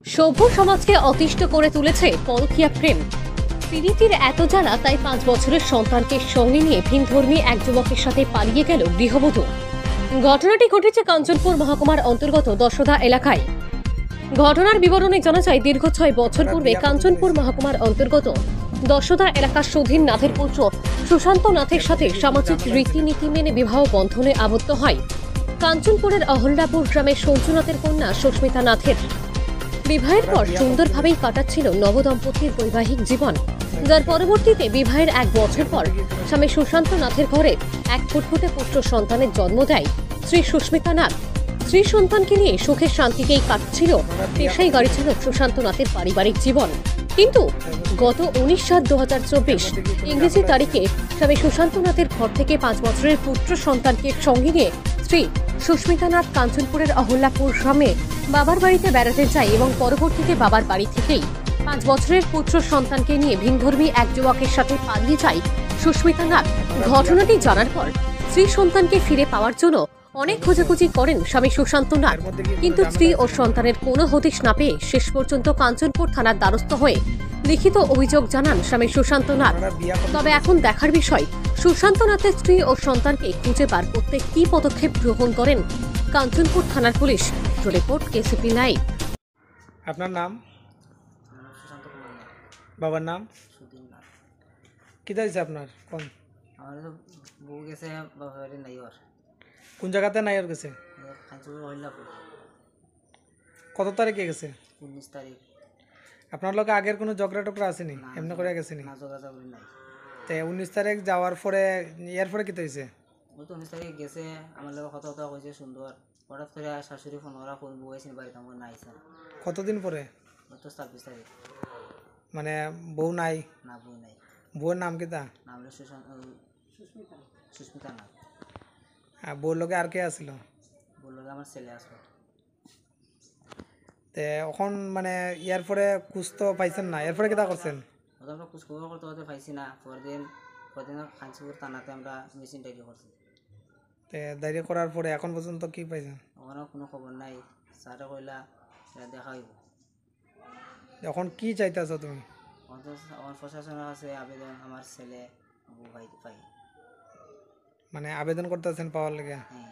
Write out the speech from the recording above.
সভ্য সমাজকে অতিষ্ঠ করে তুলেছে পরকীয়া প্রেম। প্রীতির এত জ্বালা তাই 5 বছরের সন্তানকে সঙ্গে নিয়ে ভিনধর্মী এক যুবকের সাথে পালিয়ে গেল গৃহবধূ। ঘটনাটি ঘটেছে কাঞ্চনপুর মহকুমার অন্তর্গত দশদা এলাকায়। ঘটনার বিবরণে জানা যায়, দীর্ঘ 6 বছর পূর্বে কাঞ্চনপুর মহকুমার অন্তর্গত দশদা এলাকার সুধীন নাথের পুত্র সুশান্ত নাথের সাথে সামাজিক রীতিনীতি মেনে বিবাহ বন্ধনে আবদ্ধ হয় কাঞ্চনপুরের অহল্যাপুর গ্রামের সঞ্জুনাথের কন্যা সুস্মিতা নাথের। বিবাহের পর সুন্দরভাবেই কাটাচ্ছিল নবদম্পতির বৈবাহিক জীবন, যার পরবর্তীতে বিবাহের 1 বছর পর স্বামী সুশান্ত নাথের ঘরে এক ফুটফুটে পুত্র সন্তানের জন্ম দেয় শ্রী সুস্মিতা নাথ। স্ত্রী সন্তানকে নিয়ে সুখে শান্তিতেই কাটছিল পেশাই গাড়ি চালক সুশান্ত নাথের পারিবারিক জীবন। কিন্তু গত 19/7/2024 ইংরেজি তারিখে স্বামী সুশান্ত নাথের ঘর থেকে 5 বছরের পুত্র সন্তানকে সঙ্গে নিয়ে স্ত্রী সুস্মিতা নাথ কাঞ্চনপুরের অহল্যাপুর গ্রামে বাবার বাড়িতে বেড়াতে যায় এবং পরবর্তীতে বাবার বাড়ি থেকেই 5 বছরের পুত্র সন্তানকে নিয়ে ভিনধর্মী এক যুবকের সাথে পালিয়ে যায় সুস্মিতা নাথ। ঘটনাটি জানার পর স্ত্রী সন্তানকে ফিরে পাওয়ার জন্য অনেক খোঁজাখুঁজি করেন স্বামী সুশান্ত নাথ, কিন্তু স্ত্রী ও সন্তানের কোনো হদিশ না পেয়ে শেষ পর্যন্ত কাঞ্চনপুর থানার দ্বারস্থ হয়ে লিখিত অভিযোগ জানান স্বামী সুশান্ত নাথ। তবে এখন দেখার বিষয়, সুশান্ত নাথের স্ত্রী ও সন্তানকে খুঁজে বার করতে কী পদক্ষেপ গ্রহণ করেন কাঞ্চনপুর থানার পুলিশ। Report KCP live. আপনার নাম? বাবার নাম? কি হয়েছে আপনার? কোন আমার তো বউ গেছে বাবার বাড়ি নাইওয়ার, কোন জায়গাতে নাইয়ার গেছে? কাঞ্চনপুর হইলাপুর। কত তারিখে গেছে? 19 তারিখ। আপনার লোকে আগের কোনো ঝগড়া টগড়া আসেনি? এমনি করে গেছেনি? না, যোগাযোগ নাই। তো 19 তারিখ যাওয়ার পরে এর পরে কি হয়েছে? ওই তো 19 তারিখ গেছে, আমার লোক কথা কথা কইছে সুন্দর। হঠাৎ করে শাশুড়ি ফোন করা, ফোন বউ আইসিনি বাড়িতে, আমার না আইসা। কতদিন পরে? ওই তো 26 তারিখ। মানে বউ নাই? না, বউ নাই। বউয়ের নাম কি তা? নাম হলো সুস্মিতা নাথ। বউর লোকে আর কে আসছিল? বললো আমার ছেলে আসলো। তে এখন মানে ইয়ার পরে খুঁজ তো পাইছেন না, এরপরে কি তা করছেন? ওটা আমরা খোঁজ খবর করতে করতে পাইছি না। পরদিন কাঞ্চনপুর থানাতে আমরা মেশিন ডাকি করছি। তে দাঁড়িয়ে করার পরে এখন পর্যন্ত কি পাইছেন? ওখানেও কোনো খবর নাই। স্যারে কইলা এটা দেখা হইব। এখন কি চাইতেছ তুমি? আমার প্রশাসনের কাছে আবেদন, আমার ছেলে বউ ভাই পাই। মানে আবেদন করতেছেন পাওয়ার লেগে? হ্যাঁ।